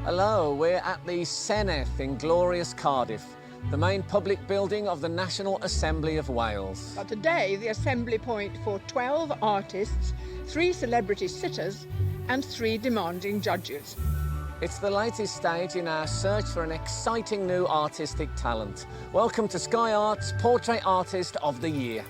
Hello, we're at the Senedd in glorious Cardiff, the main public building of the National Assembly of Wales. But today, the assembly point for 12 artists, 3 celebrity sitters and 3 demanding judges. It's the latest stage in our search for an exciting new artistic talent. Welcome to Sky Art's Portrait Artist of the Year.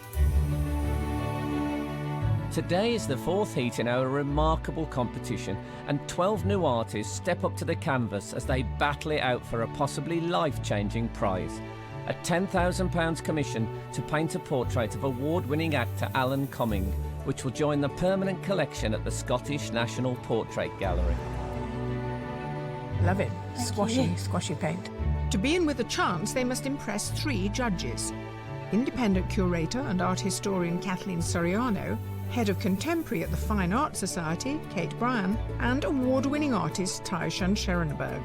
Today is the 4th heat in our remarkable competition, and 12 new artists step up to the canvas as they battle it out for a possibly life-changing prize. A £10,000 commission to paint a portrait of award-winning actor Alan Cumming, which will join the permanent collection at the Scottish National Portrait Gallery. Love it. Squashy paint. To be in with a chance, they must impress 3 judges. Independent curator and art historian Kathleen Soriano, head of contemporary at the Fine Art Society, Kate Bryan, and award-winning artist Taishan Scherenberg.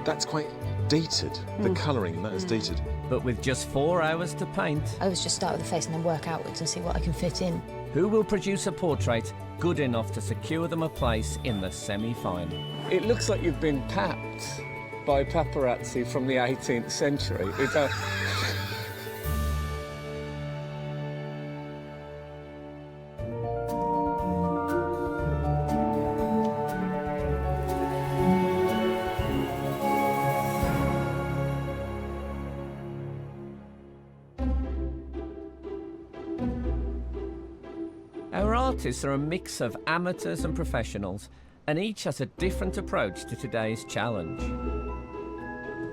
That's quite dated. The colouring, that is dated. But with just 4 hours to paint, I always just start with the face and then work outwards and see what I can fit in. who will produce a portrait good enough to secure them a place in the semi-final? It looks like you've been tapped by paparazzi from the 18th century. Our artists are a mix of amateurs and professionals, and each has a different approach to today's challenge.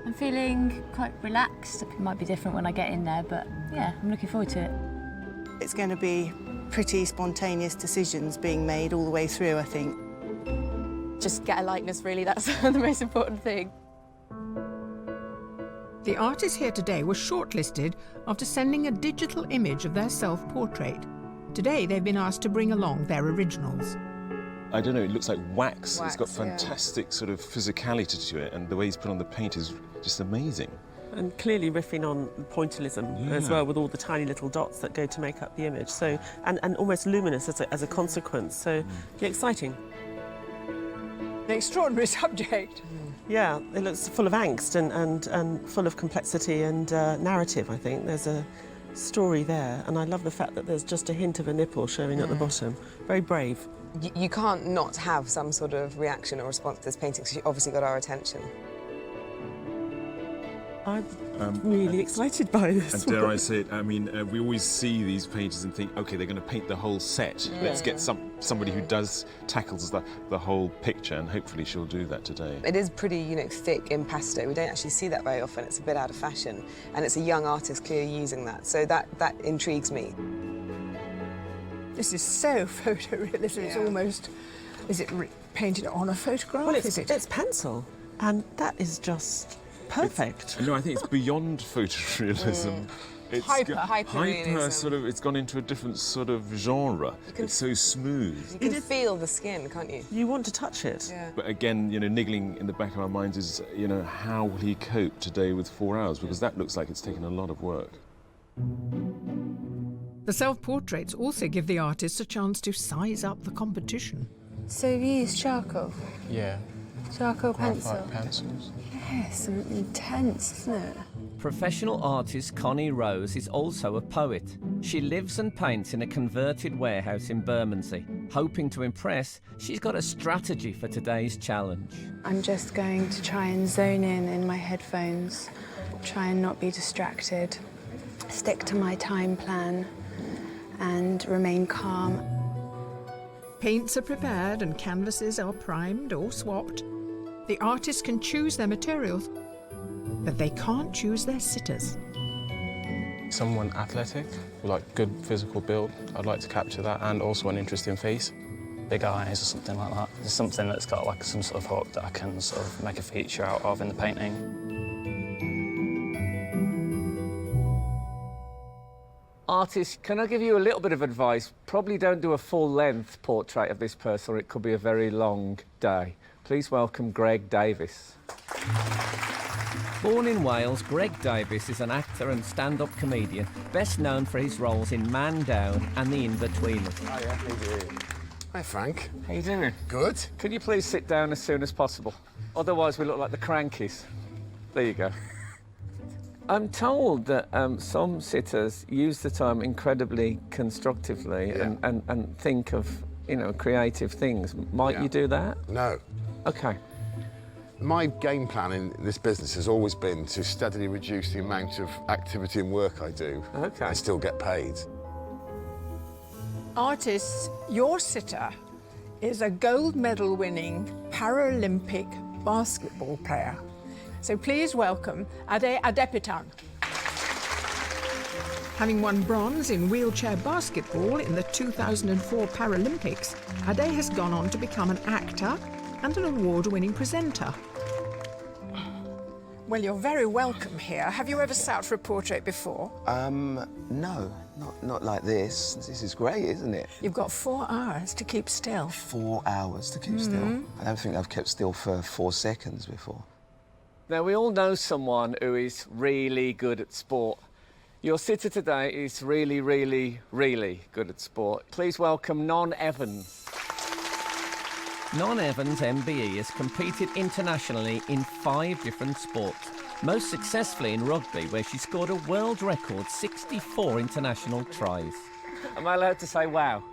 I'm feeling quite relaxed. It might be different when I get in there, but yeah, I'm looking forward to it. It's going to be pretty spontaneous decisions being made all the way through, I think. Just get a likeness, really, that's the most important thing. The artists here today were shortlisted after sending a digital image of their self-portrait. Today, they've been asked to bring along their originals. I don't know, it looks like wax. It's got fantastic sort of physicality to it, and the way he's put on the paint is just amazing. And clearly riffing on pointillism as well, with all the tiny little dots that go to make up the image. So, and almost luminous as a consequence. So, yeah, exciting. An extraordinary subject. Yeah, it looks full of angst and full of complexity and narrative, I think. There's a story there, and I love the fact that there's just a hint of a nipple showing at the bottom. Very brave. You can't not have some sort of reaction or response to this painting, because you obviously got our attention. I'm really excited by this. And dare I say it, I mean, we always see these painters and think, OK, they're going to paint the whole set. Let's get somebody who tackles the whole picture, and hopefully she'll do that today. It is pretty, you know, thick in pastel. We don't actually see that very often. It's a bit out of fashion, and it's a young artist clearly using that. So that intrigues me. This is so photorealistic. It's almost... Is it painted on a photograph? Well, it's pencil, and that is just perfect. No, I think it's beyond photorealism. It's hyper sort of, it's gone into a different sort of genre. It's so smooth. You can feel the skin, can't you? You want to touch it. Yeah. But again, you know, niggling in the back of our minds is, you know, how will he cope today with 4 hours? Because that looks like it's taken a lot of work. The self-portraits also give the artists a chance to size up the competition. So you use charcoal? Yeah. Charcoal pencil? Graphite pencils. Yes, intense, isn't it? Professional artist Connie Rose is also a poet. She lives and paints in a converted warehouse in Bermondsey. Hoping to impress, she's got a strategy for today's challenge. I'm just going to try and zone in my headphones, try and not be distracted, stick to my time plan and remain calm. Paints are prepared and canvases are primed or swapped. The artists can choose their materials, but they can't choose their sitters. Someone athletic, with like good physical build. I'd like to capture that, and also an interesting face. Big eyes or something like that. There's something that's got like some sort of hook that I can sort of make a feature out of in the painting. Artists, can I give you a little bit of advice? Probably don't do a full-length portrait of this person, or it could be a very long day. Please welcome Greg Davies. Born in Wales, Greg Davies is an actor and stand-up comedian, best known for his roles in Man Down and The In-Betweeners. Hi, Frank. How you doing? Good. Could you please sit down as soon as possible? Otherwise, we look like the Crankies. There you go. I'm told that some sitters use the time incredibly constructively and think of, you know, creative things. Might you do that? No. OK. My game plan in this business has always been to steadily reduce the amount of activity and work I do and still get paid. Artists, your sitter is a gold medal winning Paralympic basketball player. So please welcome Ade Adepitan. Having won bronze in wheelchair basketball in the 2004 Paralympics, Ade has gone on to become an actor and an award-winning presenter. Well, you're very welcome here. Have you ever sat for a portrait before? No, not like this. This is great, isn't it? You've got 4 hours to keep still. 4 hours to keep still. I don't think I've kept still for 4 seconds before. Now, we all know someone who is really good at sport. Your sitter today is really, really, really good at sport. Please welcome Non Evans. Non Evans, MBE, has competed internationally in 5 different sports, most successfully in rugby, where she scored a world record 64 international tries. Am I allowed to say wow?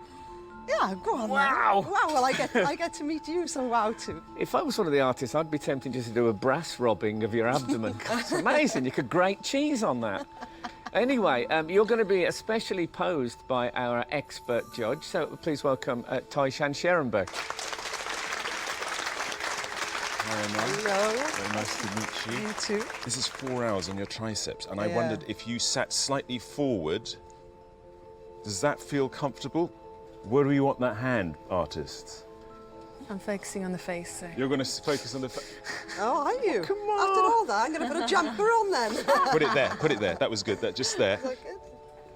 Yeah, go on. Wow! Then. Wow, well, I get to meet you, so wow too. If I was one of the artists, I'd be tempted just to do a brass rubbing of your abdomen. It's amazing, you could grate cheese on that. Anyway, you're going to be especially posed by our expert judge, so please welcome Taishan Scherenberg. Hello. Very nice to meet you. You too. This is 4 hours on your triceps, and I Yeah. wondered if you sat slightly forward, does that feel comfortable? Where do you want that hand, artists? I'm focusing on the face, so... You're going to focus on the... Oh, are you? Come on. After all that, I'm going to put a jumper on then. Put it there, put it there. That was good, that just there.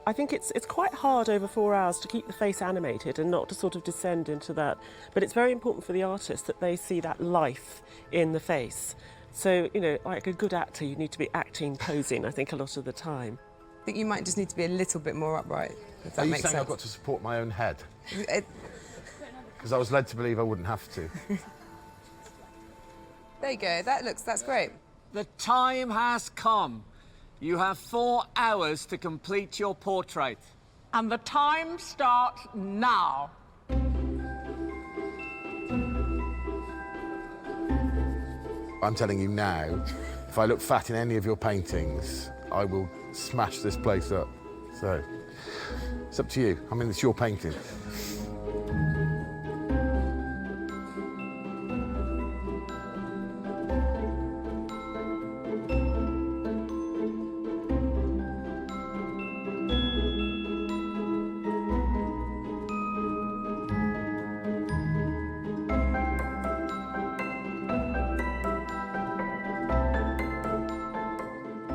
I think it's quite hard over 4 hours to keep the face animated and not to sort of descend into that. But it's very important for the artist that they see that life in the face. So, you know, like a good actor, you need to be acting, posing, I think, a lot of the time. I think you might just need to be a little bit more upright, if that Are you makes saying sense. I've got to support my own head? Because I was led to believe I wouldn't have to. There you go, that's great. The time has come. You have 4 hours to complete your portrait. And the time starts now. I'm telling you now, if I look fat in any of your paintings, I will smash this place up. So, it's up to you. I mean, it's your painting.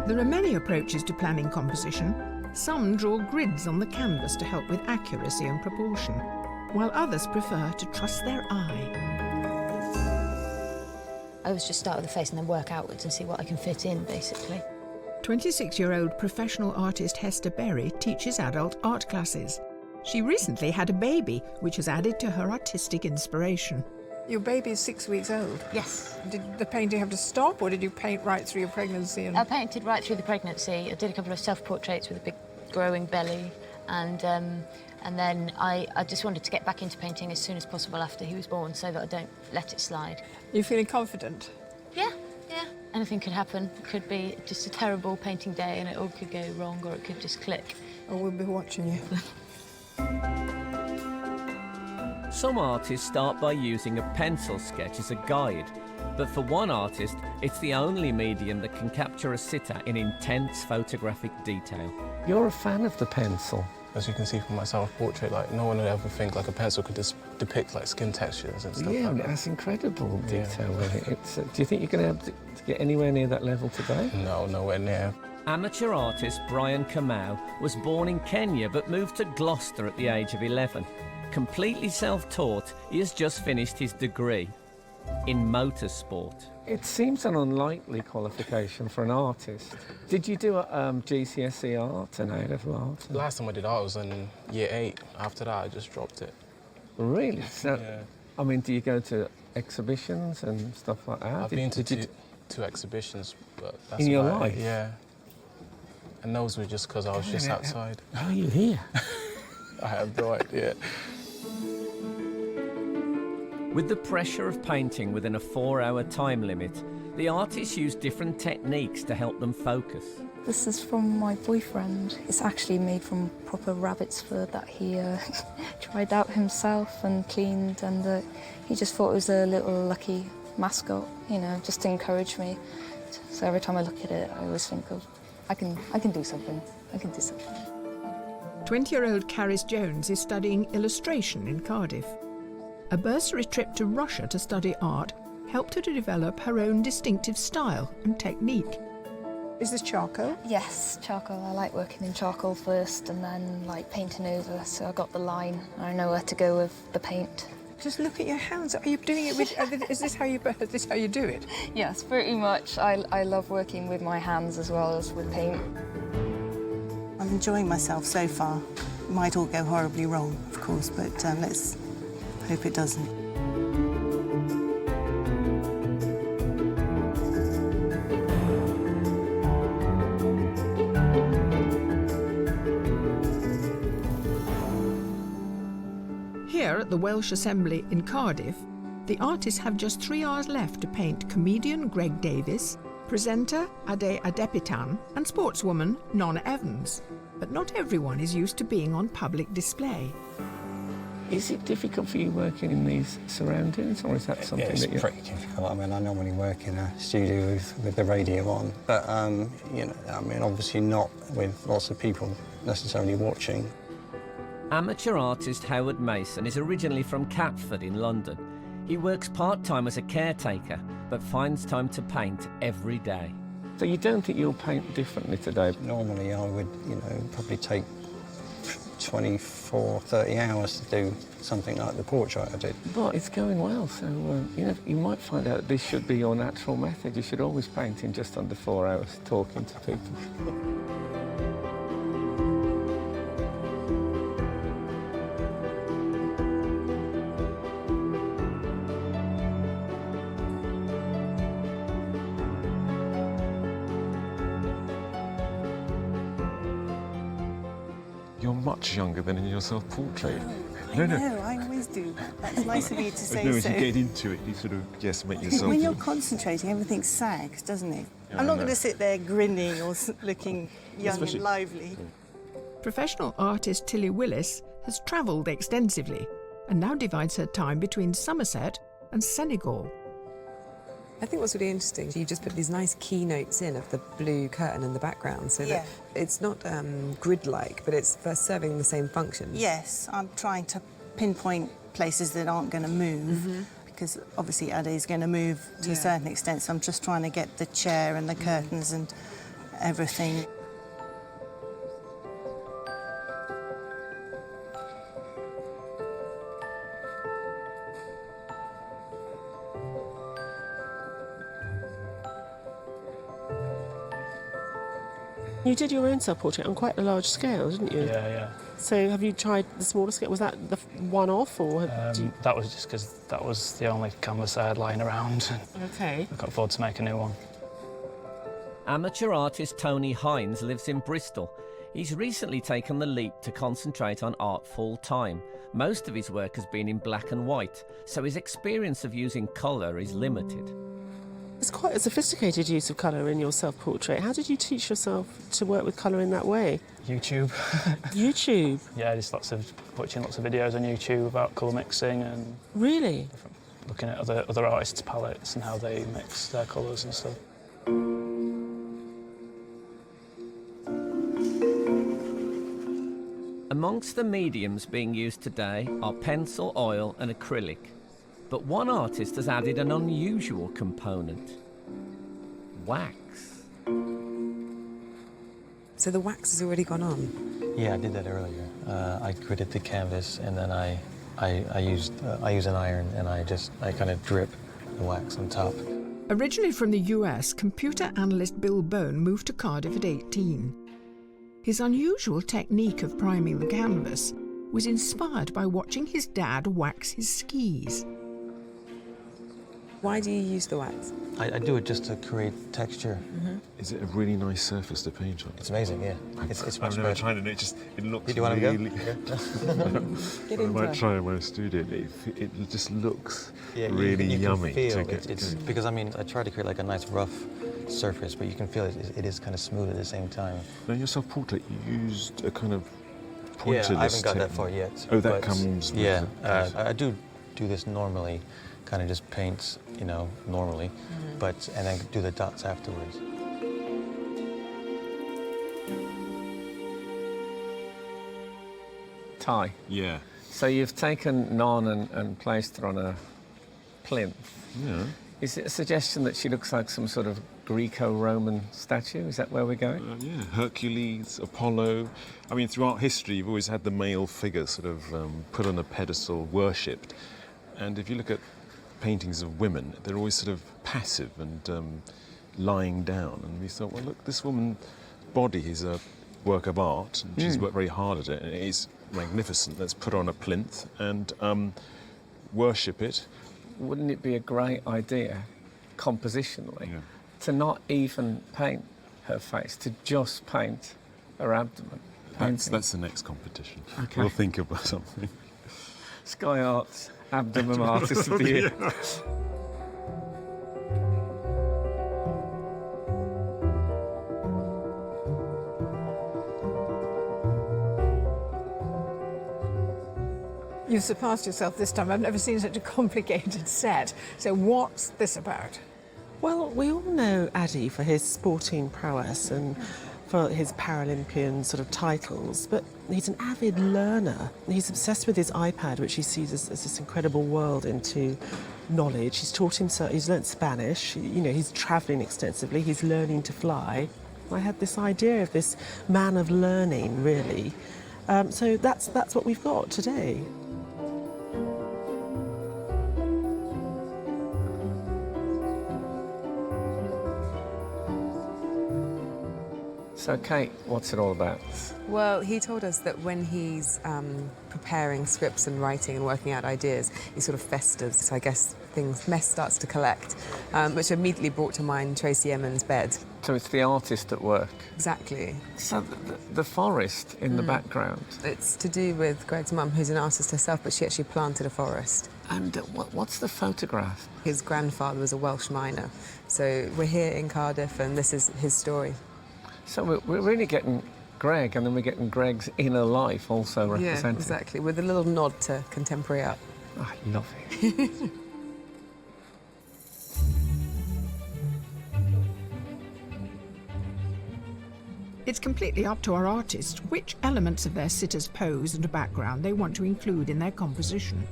There are many approaches to planning composition. Some draw grids on the canvas to help with accuracy and proportion, while others prefer to trust their eye. I always just start with the face and then work outwards and see what I can fit in, basically. 26-year-old professional artist Hester Berry teaches adult art classes. She recently had a baby, which has added to her artistic inspiration. Your baby is 6 weeks old? Yes. Did the painting have to stop, or did you paint right through your pregnancy? I painted right through the pregnancy. I did a couple of self-portraits with a big growing belly, and then I just wanted to get back into painting as soon as possible after he was born so that I don't let it slide. You feeling confident? Yeah. Anything could happen. It could be just a terrible painting day and it all could go wrong, or it could just click. Oh, we'll be watching you. Some artists start by using a pencil sketch as a guide, but for one artist, it's the only medium that can capture a sitter in intense photographic detail. You're a fan of the pencil. As you can see from my self-portrait, like, no one would ever think like a pencil could just depict like skin textures and stuff like that. That's incredible detail. Really. Do you think you're going to be able to get anywhere near that level today? No, nowhere near. Amateur artist Brian Kamau was born in Kenya but moved to Gloucester at the age of 11. Completely self-taught, he has just finished his degree in motorsport. It seems an unlikely qualification for an artist. Did you do a GCSE art and A-level art? Last time I did art was in year 8. After that, I just dropped it. Really? So, Yeah. I mean, do you go to exhibitions and stuff like that? I've been to two exhibitions, but that's in your about life? it, yeah. And those were just because I was just outside. How are you here? I have no idea. With the pressure of painting within a 4-hour time limit, the artists use different techniques to help them focus. This is from my boyfriend. It's actually made from proper rabbit's fur that he tried out himself and cleaned, and he just thought it was a little lucky mascot, you know, just to encourage me. So every time I look at it, I always think of, I can do something. I can do something. 20-year-old Caris Jones is studying illustration in Cardiff. A bursary trip to Russia to study art helped her to develop her own distinctive style and technique. Is this charcoal? Yes, charcoal. I like working in charcoal first and then like painting over, so I got the line. I know where to go with the paint. Just look at your hands. Are you doing it with... is this how you do it? Yes, pretty much. I love working with my hands as well as with paint. I'm enjoying myself so far. It might all go horribly wrong, of course, but let's hope it doesn't. Here at the Welsh Assembly in Cardiff, the artists have just 3 hours left to paint comedian Greg Davies, presenter Ade Adepitan and sportswoman Nonna Evans. But not everyone is used to being on public display. Is it difficult for you working in these surroundings, or is that something it's that you're... pretty difficult. I mean, I normally work in a studio with the radio on, but, you know, I mean, obviously not with lots of people necessarily watching. Amateur artist Howard Mason is originally from Catford in London. He works part-time as a caretaker, but finds time to paint every day. So you don't think you'll paint differently today? Normally I would, you know, probably take 24, 30 hours to do something like the portrait I did. But it's going well, so you know, you might find out this should be your natural method. You should always paint in just under 4 hours, talking to people. You're much younger than in your self-portrait. I know, I always do. That's nice of you to say no, so. as you get into it, you sort of, yes, make yourself... When you're concentrating, everything sags, doesn't it? Yeah, I'm not I know. going to sit there grinning or looking young Especially- and lively. Professional artist Tilly Willis has travelled extensively and now divides her time between Somerset and Senegal. I think what's really interesting, you just put these nice keynotes in of the blue curtain in the background, so that it's not grid-like, but it's serving the same function. Yes, I'm trying to pinpoint places that aren't going to move, because obviously Ade's going to move to a certain extent, so I'm just trying to get the chair and the curtains and everything. You did your own self-portrait on quite a large scale, didn't you? Yeah, yeah. So have you tried the smaller scale? Was that the one-off, or...? That was just because that was the only canvas I had lying around. OK. I could afford to make a new one. Amateur artist Tony Hines lives in Bristol. He's recently taken the leap to concentrate on art full-time. Most of his work has been in black and white, so his experience of using colour is limited. It's quite a sophisticated use of colour in your self-portrait. How did you teach yourself to work with colour in that way? YouTube. YouTube? Yeah, just watching lots of videos on YouTube about colour mixing and... Really? Looking at other artists' palettes and how they mix their colours and stuff. Amongst the mediums being used today are pencil, oil and acrylic. But one artist has added an unusual component: wax. So the wax has already gone on? Yeah, I did that earlier. I gridded the canvas and then I use an iron and I kind of drip the wax on top. Originally from the US, computer analyst Bill Bone moved to Cardiff at 18. His unusual technique of priming the canvas was inspired by watching his dad wax his skis. Why do you use the wax? I do it just to create texture. Is it a really nice surface to paint on? It's amazing, yeah. It's much I've never better. tried it. It looks Do you want really... to go? I might try in my studio. It just looks Yeah, really you yummy. Can feel to get it's because I mean I try to create like a nice rough surface, but you can feel it is kind of smooth at the same time. Now, your self-portrait, you used a kind of pointillist. Yeah, I haven't got that technique. far yet. Oh, that but comes. With yeah, the- I do this normally, kind of just paint, you know, normally, and then do the dots afterwards. Ty. Yeah. So you've taken Non and placed her on a plinth. Yeah. Is it a suggestion that she looks like some sort of Greco-Roman statue? Is that where we're going? Yeah, Hercules, Apollo. I mean, throughout history, you've always had the male figure sort of put on a pedestal, worshipped. And if you look at paintings of women, they're always sort of passive and lying down. And we thought, well, look, this woman's body is a work of art, and she's worked very hard at it, and it is magnificent. Let's put her on a plinth and worship it. Wouldn't it be a great idea, compositionally, to not even paint her face, to just paint her abdomen? That's the next competition. Okay. We'll think of something. Sky Arts Abdomen Artist of the Year. You've surpassed yourself this time. I've never seen such a complicated set. So what's this about? Well, we all know Addy for his sporting prowess and for his Paralympian sort of titles, but he's an avid learner. He's obsessed with his iPad, which he sees as this incredible world into knowledge. He's taught himself, he's learnt Spanish, you know, he's travelling extensively, he's learning to fly. I had this idea of this man of learning, really. So that's what we've got today. So, Kate, what's it all about? Well, he told us that when he's preparing scripts and writing and working out ideas, he sort of festers. So I guess mess starts to collect, which immediately brought to mind Tracy Emin's bed. So it's the artist at work? Exactly. So the forest in the background? It's to do with Greg's mum, who's an artist herself, but she actually planted a forest. And what's the photograph? His grandfather was a Welsh miner. So we're here in Cardiff, and this is his story. So we're really getting Greg, and then we're getting Greg's inner life also represented. Yeah, exactly, with a little nod to contemporary art. I love it. It's completely up to our artists which elements of their sitter's pose and background they want to include in their composition.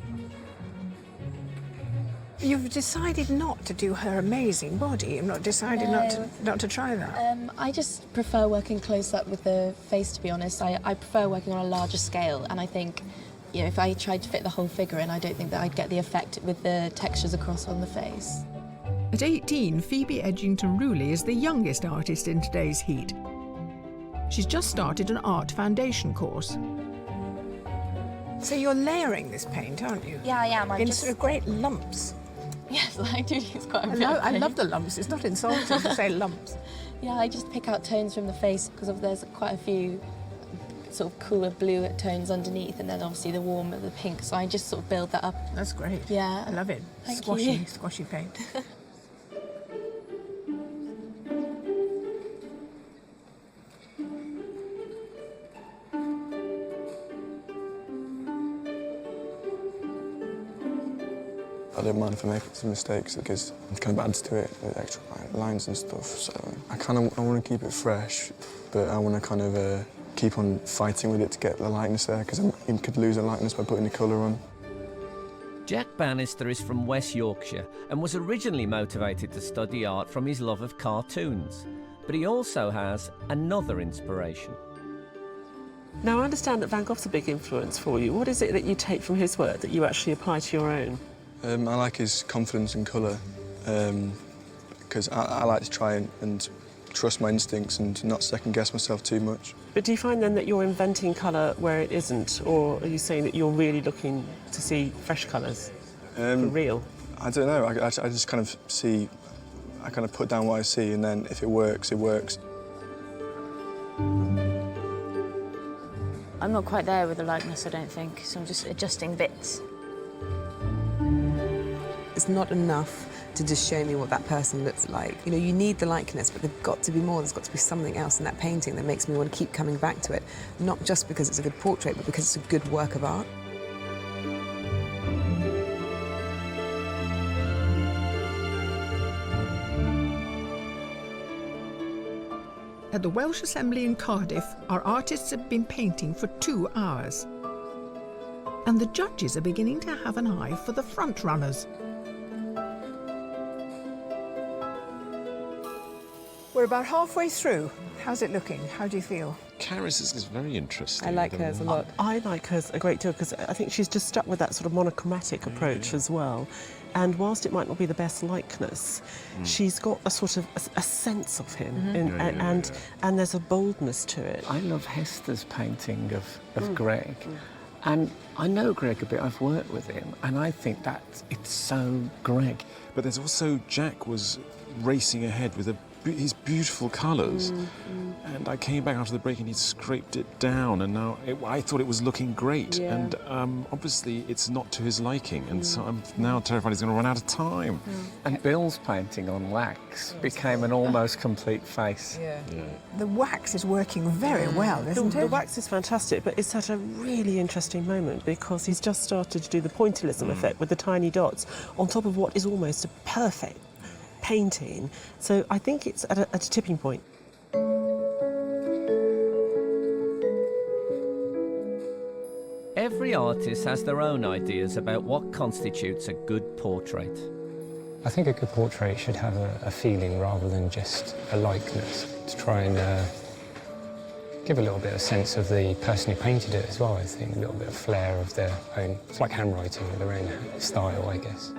You've decided not to do her amazing body. You've not decided not to try that. I just prefer working close up with the face, to be honest. I prefer working on a larger scale, and I think, you know, if I tried to fit the whole figure in, I don't think that I'd get the effect with the textures across on the face. At 18, Phoebe Edgington-Rewley is the youngest artist in today's heat. She's just started an art foundation course. So you're layering this paint, aren't you? Yeah, I am. In sort of great lumps. Yes, I do use quite a bit. I love the lumps. It's not insulting to say lumps. Yeah, I just pick out tones from the face because there's quite a few sort of cooler blue tones underneath, and then obviously the warmer, the pink. So I just sort of build that up. That's great. Yeah. I love it. Thank Squashy, you. squashy paint. I don't mind if I make some mistakes because it kind of adds to it with extra lines and stuff. So I want to keep it fresh, but I want to kind of keep on fighting with it to get the likeness there, because you could lose a likeness by putting the colour on. Jack Bannister is from West Yorkshire and was originally motivated to study art from his love of cartoons. But he also has another inspiration. Now, I understand that Van Gogh's a big influence for you. What is it that you take from his work that you actually apply to your own? I like his confidence and colour, because I like to try and trust my instincts and not second-guess myself too much. But do you find then that you're inventing colour where it isn't, or are you saying that you're really looking to see fresh colours for real? I don't know. I just kind of see, I kind of put down what I see, and then if it works, it works. I'm not quite there with the likeness, I don't think, so I'm just adjusting bits. It's not enough to just show me what that person looks like. You know, you need the likeness, but there's got to be more. There's got to be something else in that painting that makes me want to keep coming back to it. Not just because it's a good portrait, but because it's a good work of art. At the Welsh Assembly in Cardiff, our artists have been painting for 2 hours. And the judges are beginning to have an eye for the front runners. We're about halfway through. How's it looking? How do you feel? Karis is very interesting. I like hers a lot. I like hers a great deal because I think she's just stuck with that sort of monochromatic approach as well. And whilst it might not be the best likeness, she's got a sort of a sense of him, and there's a boldness to it. I love Hester's painting of Greg. And I know Greg a bit, I've worked with him, and I think that it's so Greg. But there's also Jack was racing ahead with his beautiful colours. And I came back after the break and he'd scraped it down, and now I thought it was looking great. Yeah. And obviously it's not to his liking, and so I'm now terrified he's going to run out of time. And Bill's painting on wax became an almost complete face. The wax is working very well, isn't The it? wax is fantastic, but it's at a really interesting moment because he's just started to do the pointillism effect with the tiny dots on top of what is almost a perfect painting. So I think it's at a tipping point. Every artist has their own ideas about what constitutes a good portrait. I think a good portrait should have a feeling rather than just a likeness, to try and give a little bit of sense of the person who painted it as well, I think, a little bit of flair of their own. It's like handwriting, their own style, I guess.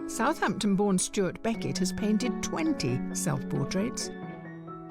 Southampton-born Stuart Beckett has painted 20 self-portraits.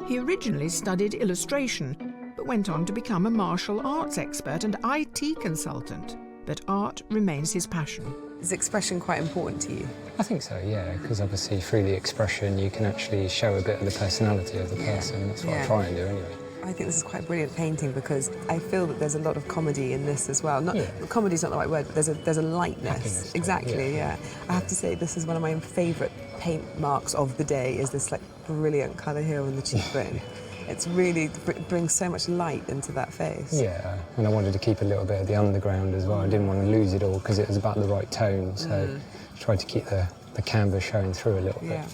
He originally studied illustration, but went on to become a martial arts expert and IT consultant. But art remains his passion. Is expression quite important to you? I think so, yeah, because obviously through the expression you can actually show a bit of the personality of the person. That's what I try and do anyway. I think this is quite a brilliant painting because I feel that there's a lot of comedy in this as well. Comedy's not the right word, but there's a lightness. Exactly, yeah. I have to say this is one of my favourite paint marks of the day, is this like brilliant colour here on the cheekbone. It's really brings so much light into that face. Yeah, and I wanted to keep a little bit of the underground as well. I didn't want to lose it all because it was about the right tone, so I tried to keep the canvas showing through a little bit.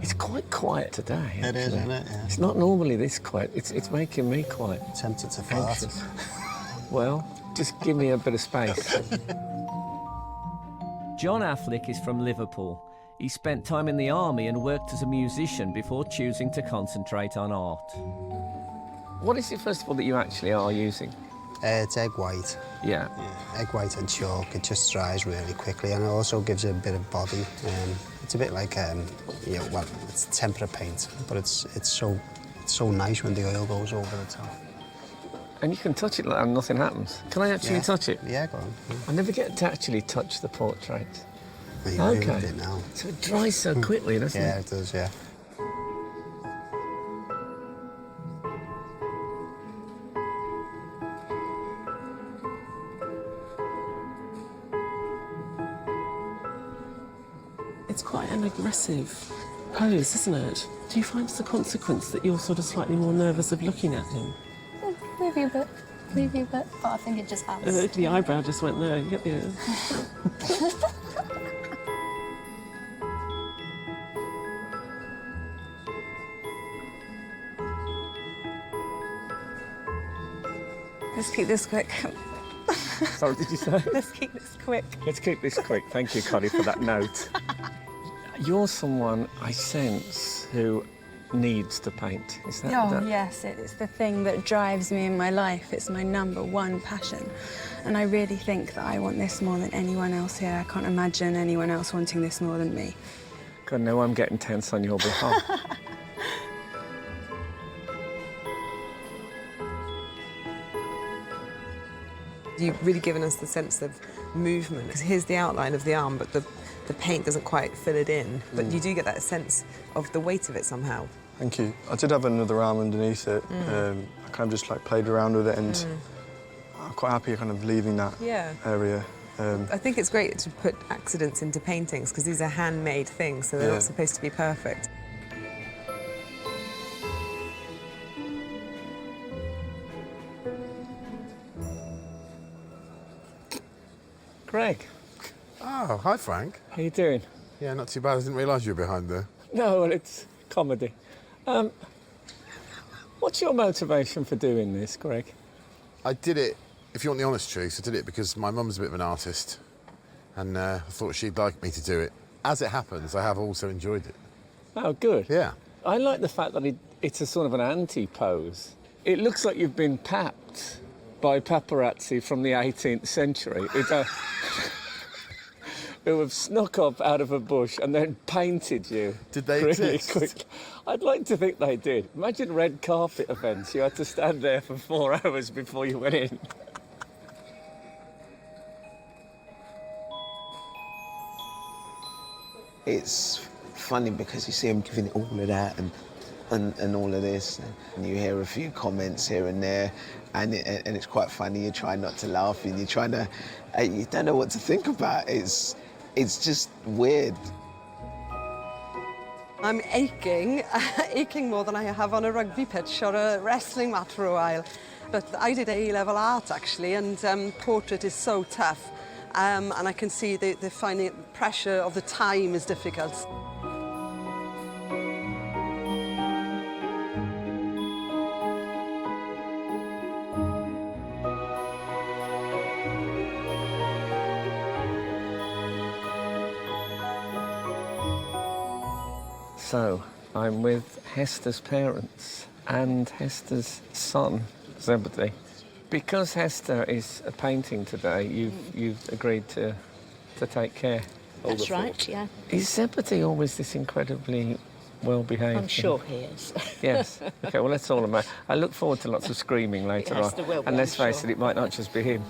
It's quite quiet today. It is, isn't it? Yeah. It's not normally this quiet. It's making me quite tempted to fart. anxious. Well, just give me a bit of space. John Affleck is from Liverpool. He spent time in the army and worked as a musician before choosing to concentrate on art. What is it, first of all, that you actually are using? It's egg white. Yeah. Egg white and chalk. It just dries really quickly, and it also gives it a bit of body. It's a bit like, well, it's tempera paint, but it's so nice when the oil goes over the top. And you can touch it like and nothing happens. Can I actually touch it? Yeah, go on. Yeah. I never get to actually touch the portrait. Well, you're doing it now. So it dries so quickly, doesn't it? Yeah, it does, yeah. It's quite an aggressive pose, isn't it? Do you find as a consequence that you're sort of slightly more nervous of looking at him? Maybe a bit, but I think it just has. The eyebrow just went there. You get the... Let's keep this quick. Sorry, did you say? Let's keep this quick. Let's keep this quick. Thank you, Connie, for that note. You're someone I sense who needs to paint. Is that? Oh, that... yes, it's the thing that drives me in my life. It's my #1 passion. And I really think that I want this more than anyone else here. I can't imagine anyone else wanting this more than me. God, no, I'm getting tense on your behalf. You've really given us the sense of movement, because here's the outline of the arm, but the paint doesn't quite fill it in. But you do get that sense of the weight of it somehow. Thank you. I did have another arm underneath it. I kind of just like played around with it, and I'm quite happy kind of leaving that area. I think it's great to put accidents into paintings, because these are handmade things, so they're not supposed to be perfect. Greg. Oh, hi, Frank. How you doing? Yeah, not too bad. I didn't realise you were behind there. No, well, it's comedy. What's your motivation for doing this, Greg? I did it, if you want the honest truth, I did it because my mum's a bit of an artist, and I thought she'd like me to do it. As it happens, I have also enjoyed it. Oh, good. Yeah. I like the fact that it's a sort of an anti-pose. It looks like you've been papped by paparazzi from the 18th century. Who have snuck up out of a bush and then painted you. Did they really exist? Quickly. I'd like to think they did. Imagine red carpet events. You had to stand there for 4 hours before you went in. It's funny because you see him giving it all of that and all of this, and you hear a few comments here and there, and it's quite funny. You try not to laugh, and you don't know what to think about. It's just weird. I'm aching more than I have on a rugby pitch or a wrestling mat for a while. But I did A-level art, actually, and portrait is so tough. And I can see they're finding pressure of the time is difficult. So, I'm with Hester's parents and Hester's son, Zebedee. Because Hester is painting today, you've agreed to take care. That's right, yeah. Is Zebedee always this incredibly well-behaved? I'm sure he is. Yes. OK, well, let's all imagine. I look forward to lots of screaming later Yes, on. there will be, and let's I'm face sure. it, it might not just be him.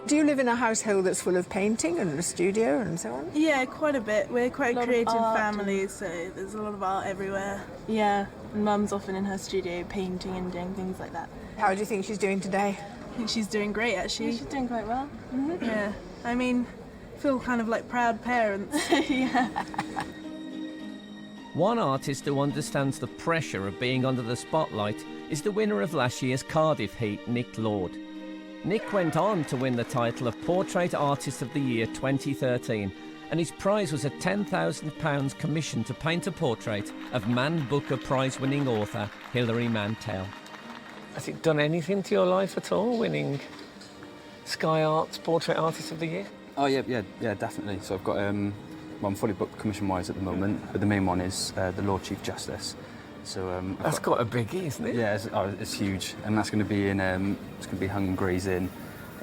Do you live in a household that's full of painting and a studio and so on? Yeah, quite a bit. We're quite a Lot of creative art family, so there's a lot of art everywhere. Yeah, and Mum's often in her studio painting and doing things like that. How do you think she's doing today? I think she's doing great, actually. She's doing quite well. Mm-hmm. Yeah, I mean, feel kind of like proud parents. Yeah. One artist who understands the pressure of being under the spotlight is the winner of last year's Cardiff Heat, Nick Lord. Nick went on to win the title of Portrait Artist of the Year 2013, and his prize was a £10,000 commission to paint a portrait of Man Booker Prize-winning author Hilary Mantel. Has it done anything to your life at all, winning Sky Arts Portrait Artist of the Year? Oh, yeah, definitely. So I've got, well, I'm fully booked commission-wise at the moment, but the main one is the Lord Chief Justice. So that's quite a biggie, isn't it? Yeah, it's huge, and that's going to be in it's going to be hung and Gray's Inn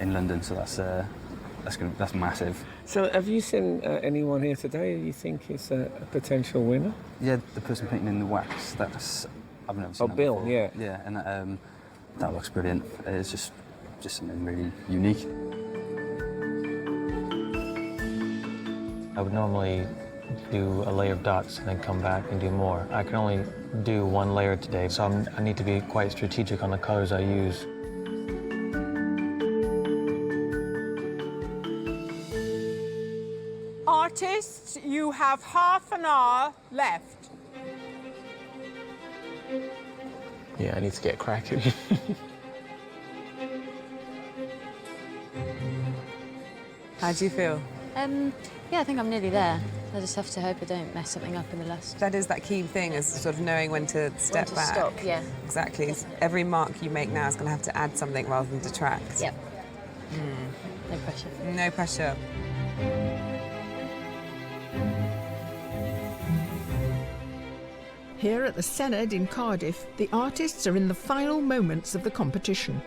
in London. So that's massive. So have you seen anyone here today who you think is a potential winner? Yeah, the person painting in the wax. I've never seen. Oh, that Bill, before. yeah. Yeah, and that looks brilliant. It's just something really unique. I would normally do a layer of dots and then come back and do more. I can only do one layer today, so I need to be quite strategic on the colors I use. Artists, you have half an hour left. Yeah, I need to get cracking. How do you feel? Yeah, I think I'm nearly there. I just have to hope I don't mess something up in the last. That is that key thing, is sort of knowing when to step to back. stop, yeah. Exactly. Every mark you make now is going to have to add something rather than detract. Yep. No pressure. No pressure. Here at the Senedd in Cardiff, the artists are in the final moments of the competition.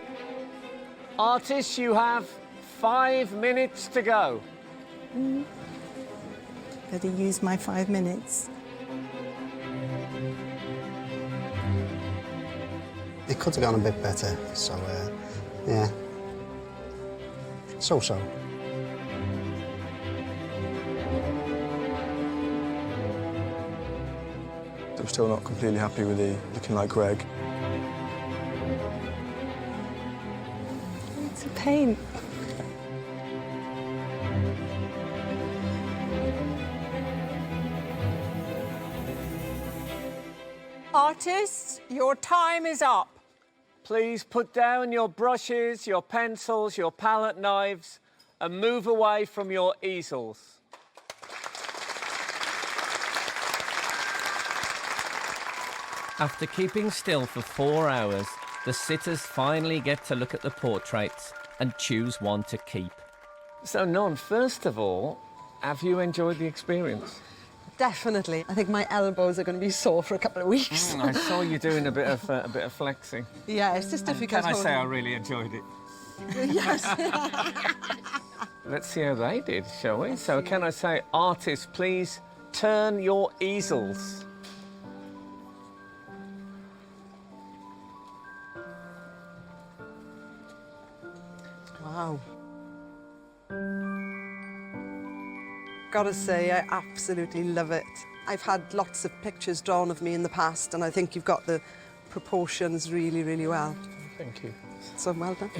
Artists, you have 5 minutes to go. Better use my 5 minutes. It could have gone a bit better, so, yeah. So-so. I'm still not completely happy with the looking like Greg. It's a pain. Artists, your time is up. Please put down your brushes, your pencils, your palette knives, and move away from your easels. After keeping still for 4 hours, the sitters finally get to look at the portraits and choose one to keep. So, Non, first of all, have you enjoyed the experience? Definitely. I think my elbows are going to be sore for a couple of weeks. I saw you doing a bit of flexing. Yeah, it's just difficult. Can I say I really enjoyed it? Yes. Let's see how they did, shall we? So can I say, artists, please turn your easels. Wow. Gotta say, I absolutely love it. I've had lots of pictures drawn of me in the past, and I think you've got the proportions really, really well. Thank you. So well done.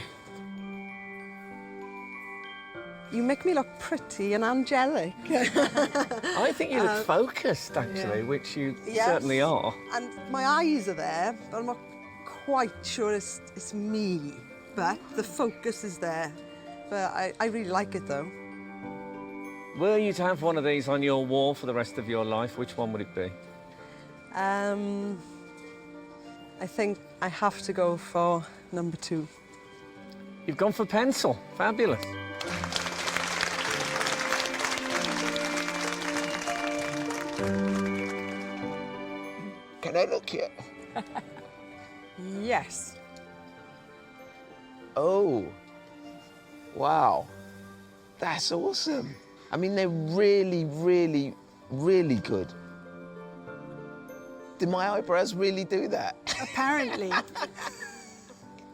You make me look pretty and angelic. I think you look focused, actually, which you certainly are. And my eyes are there, but I'm not quite sure it's me. But the focus is there. But I really like it, though. Were you to have one of these on your wall for the rest of your life, which one would it be? I think I have to go for number 2. You've gone for pencil. Fabulous. Can I look here? Yes. Oh, wow. That's awesome. I mean, they're really, really, really good. Did my eyebrows really do that? Apparently.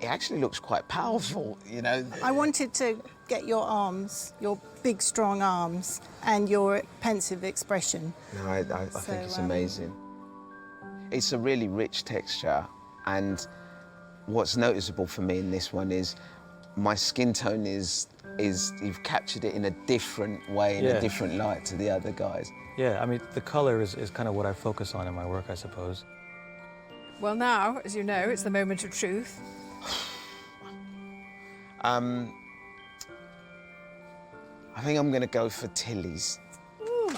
It actually looks quite powerful, you know. I wanted to get your arms, your big, strong arms, and your pensive expression. No, I think it's amazing. It's a really rich texture, and what's noticeable for me in this one is my skin tone is you've captured it in a different way, in a different light to the other guys. Yeah, I mean, the colour is kind of what I focus on in my work, I suppose. Well, now, as you know, it's the moment of truth. I think I'm going to go for Tilly's. Ooh,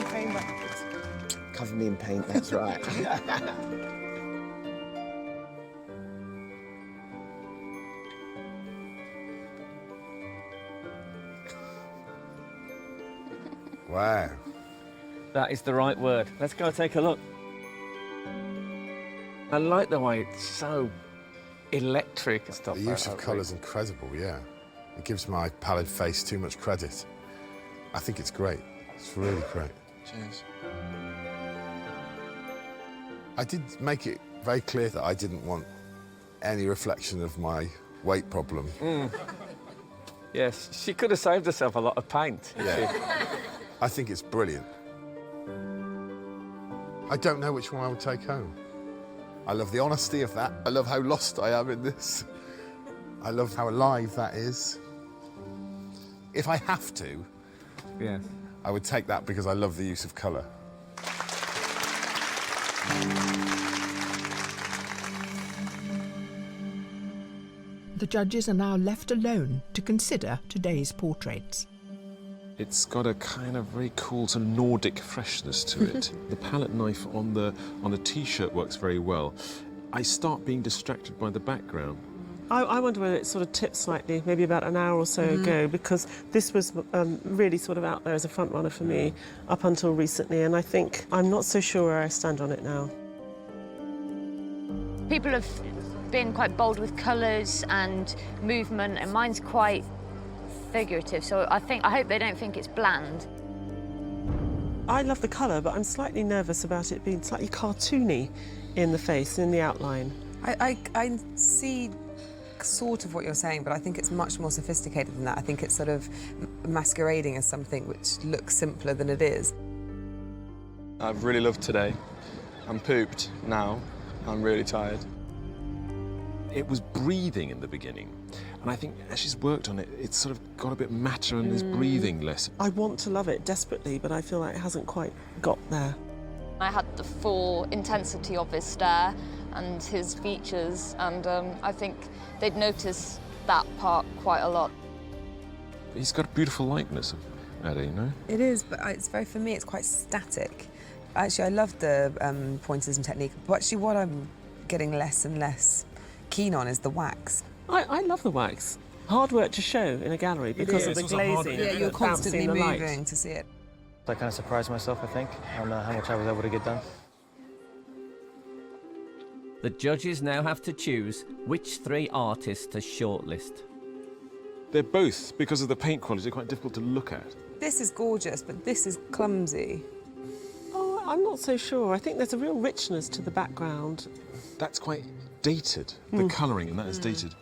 thank you. Cover me in paint, that's right. Wow. That is the right word. Let's go take a look. I like the way it's so electric and stuff. The use of colour is incredible, yeah. It gives my pallid face too much credit. I think it's great. It's really great. Cheers. I did make it very clear that I didn't want any reflection of my weight problem. Yes, she could have saved herself a lot of paint. Yeah. I think it's brilliant. I don't know which one I would take home. I love the honesty of that. I love how lost I am in this. I love how alive that is. If I have to, I would take that because I love the use of colour. The judges are now left alone to consider today's portraits. It's got a kind of very cool sort of Nordic freshness to it. The palette knife on the T-shirt works very well. I start being distracted by the background. I wonder whether it sort of tipped slightly, maybe about an hour or so ago, because this was really sort of out there as a front runner for me up until recently, and I think I'm not so sure where I stand on it now. People have been quite bold with colours and movement, and mine's quite figurative, so I hope they don't think it's bland. I love the colour, but I'm slightly nervous about it being slightly cartoony in the face, in the outline. I see sort of what you're saying, but I think it's much more sophisticated than that. I think it's sort of masquerading as something which looks simpler than it is. I've really loved today. I'm pooped now. I'm really tired. It was breathing in the beginning, and I think as she's worked on it, it's sort of got a bit matter and there's breathing less. I want to love it desperately, but I feel like it hasn't quite got there. I had the full intensity of his stare and his features, and I think they'd notice that part quite a lot. He's got a beautiful likeness of Eddie, you know? It is, but for me, it's quite static. Actually, I love the pointillism technique, but actually what I'm getting less and less keen on is the wax. I love the wax. Hard work to show in a gallery because of the glazing. Yeah, you're constantly the light. moving to see it. I kind of surprised myself, I think, on how much I was able to get done. The judges now have to choose which 3 artists to shortlist. They're both, because of the paint quality, quite difficult to look at. This is gorgeous, but this is clumsy. Oh, I'm not so sure. I think there's a real richness to the background. That's quite dated, the colouring, and that is dated.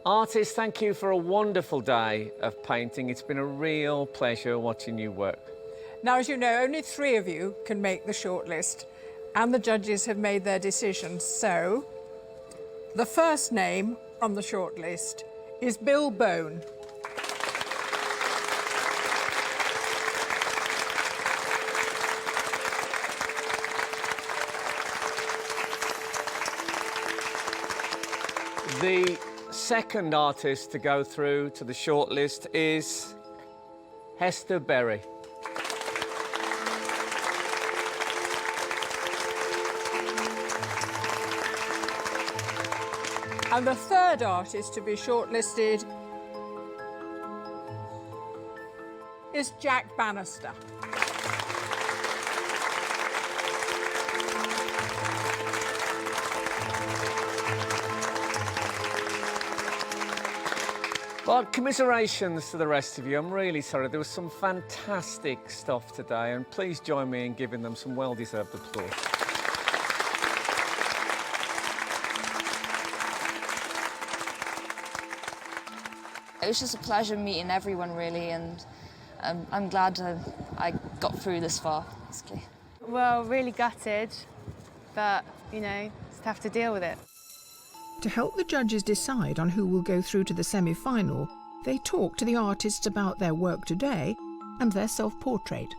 Artists, thank you for a wonderful day of painting. It's been a real pleasure watching you work. Now, as you know, only 3 of you can make the shortlist, and the judges have made their decisions. So, the first name on the shortlist is Bill Bone. The second artist to go through to the shortlist is Hester Berry. And the third artist to be shortlisted is Jack Bannister. Well, commiserations to the rest of you. I'm really sorry. There was some fantastic stuff today, and please join me in giving them some well-deserved applause. It was just a pleasure meeting everyone, really, and I'm glad I got through this far, basically. Well, really gutted, but, you know, just have to deal with it. To help the judges decide on who will go through to the semi-final, they talk to the artists about their work today and their self-portrait.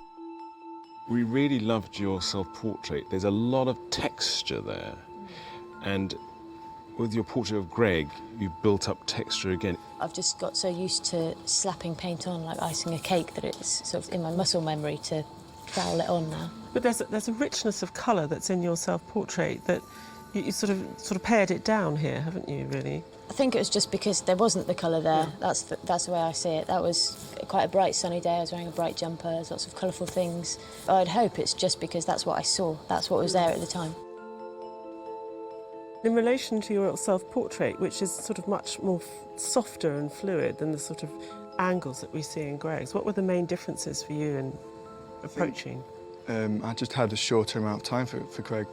We really loved your self-portrait. There's a lot of texture there. And with your portrait of Greg, you built up texture again. I've just got so used to slapping paint on like icing a cake that it's sort of in my muscle memory to trowel it on now. But there's a richness of colour that's in your self-portrait that you sort of pared it down here, haven't you, really? I think it was just because there wasn't the colour there. Yeah. That's the way I see it. That was quite a bright sunny day. I was wearing a bright jumper, there's lots of colourful things. I'd hope it's just because that's what I saw. That's what was there at the time. In relation to your self-portrait, which is sort of much more softer and fluid than the sort of angles that we see in Greg's, what were the main differences for you in approaching? I just had a shorter amount of time for Greg.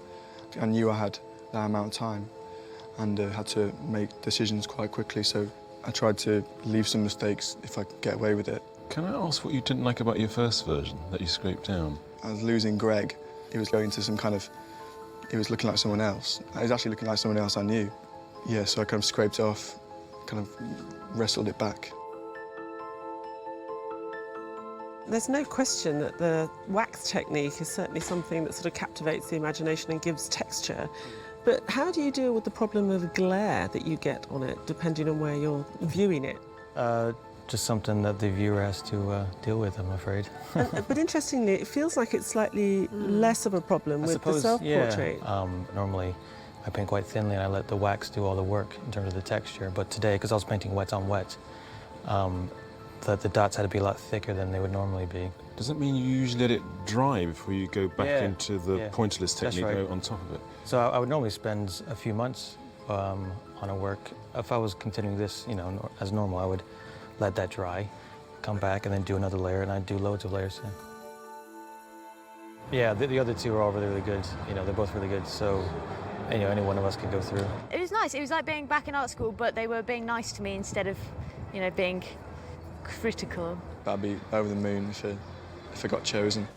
I knew I had that amount of time and had to make decisions quite quickly, so I tried to leave some mistakes if I could get away with it. Can I ask what you didn't like about your first version that you scraped down? I was losing Greg. He was going to some kind of... He was looking like someone else. He was actually looking like someone else I knew. Yeah, so I kind of scraped it off, kind of wrestled it back. There's no question that the wax technique is certainly something that sort of captivates the imagination and gives texture. But how do you deal with the problem of glare that you get on it, depending on where you're viewing it? Just something that the viewer has to deal with, I'm afraid. But interestingly, it feels like it's slightly less of a problem with the self-portrait. Yeah. Normally, I paint quite thinly and I let the wax do all the work in terms of the texture. But today, because I was painting wet on wet, the dots had to be a lot thicker than they would normally be. Does that mean you usually let it dry before you go back into the pointillist technique on top of it? So I would normally spend a few months on a work. If I was continuing this, you know, as normal, I would let that dry, come back and then do another layer, and I'd do loads of layers. Yeah, the other two are all really, really good. You know, they're both really good, so you know, any one of us can go through. It was nice. It was like being back in art school, but they were being nice to me instead of, you know, being critical. I'd be over the moon if I got chosen.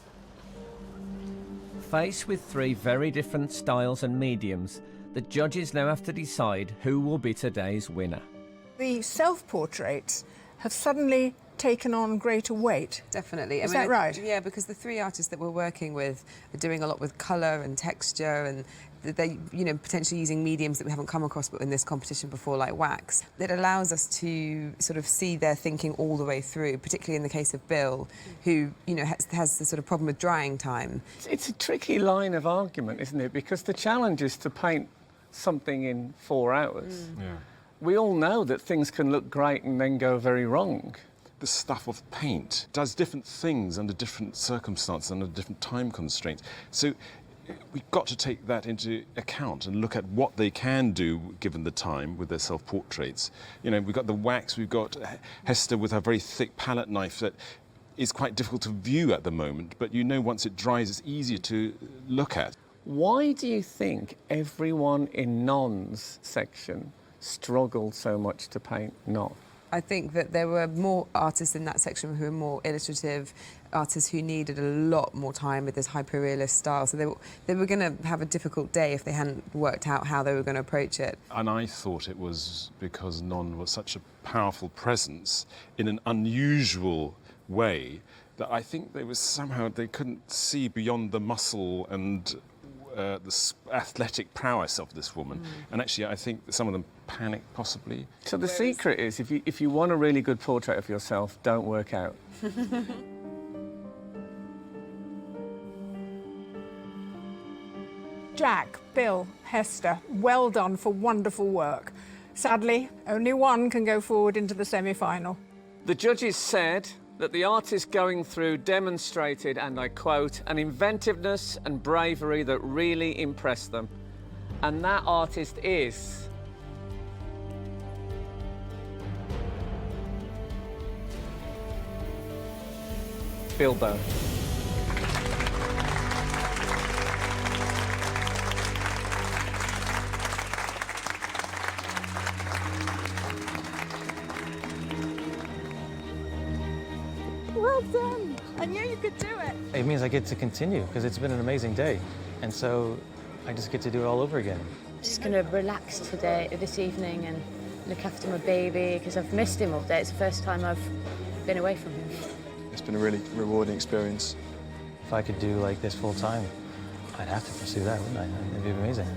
Faced with three very different styles and mediums, the judges now have to decide who will be today's winner. The self-portraits have suddenly taken on greater weight. Definitely. Is that right? Yeah, because the three artists that we're working with are doing a lot with colour and texture, and they, you know, potentially using mediums that we haven't come across in this competition before, like wax. It allows us to sort of see their thinking all the way through, particularly in the case of Bill, who, you know, has the sort of problem with drying time. It's a tricky line of argument, isn't it? Because the challenge is to paint something in 4 hours. Yeah. We all know that things can look great and then go very wrong. The stuff of paint does different things under different circumstances, under different time constraints. So we've got to take that into account and look at what they can do given the time with their self-portraits. You know, we've got the wax, we've got Hester with her very thick palette knife that is quite difficult to view at the moment, but you know once it dries it's easier to look at. Why do you think everyone in Non's section struggled so much to paint Non? I think that there were more artists in that section who were more illustrative, artists who needed a lot more time with this hyper-realist style. So they were going to have a difficult day if they hadn't worked out how they were going to approach it. And I thought it was because Non was such a powerful presence in an unusual way that I think they couldn't see beyond the muscle and the athletic prowess of this woman. And actually, I think some of them panicked, possibly. So the secret is, if you want a really good portrait of yourself, don't work out. Jack, Bill, Hester, well done for wonderful work. Sadly, only one can go forward into the semi-final. The judges said that the artist going through demonstrated, and I quote, an inventiveness and bravery that really impressed them. And that artist is... Bilbo. Well done! I knew you could do it! It means I get to continue, because it's been an amazing day. And so I just get to do it all over again. Just going to relax this evening and look after my baby, because I've missed him all day. It's the first time I've been away from him. It's been a really rewarding experience. If I could do like this full time, I'd have to pursue that, wouldn't I? It'd be amazing.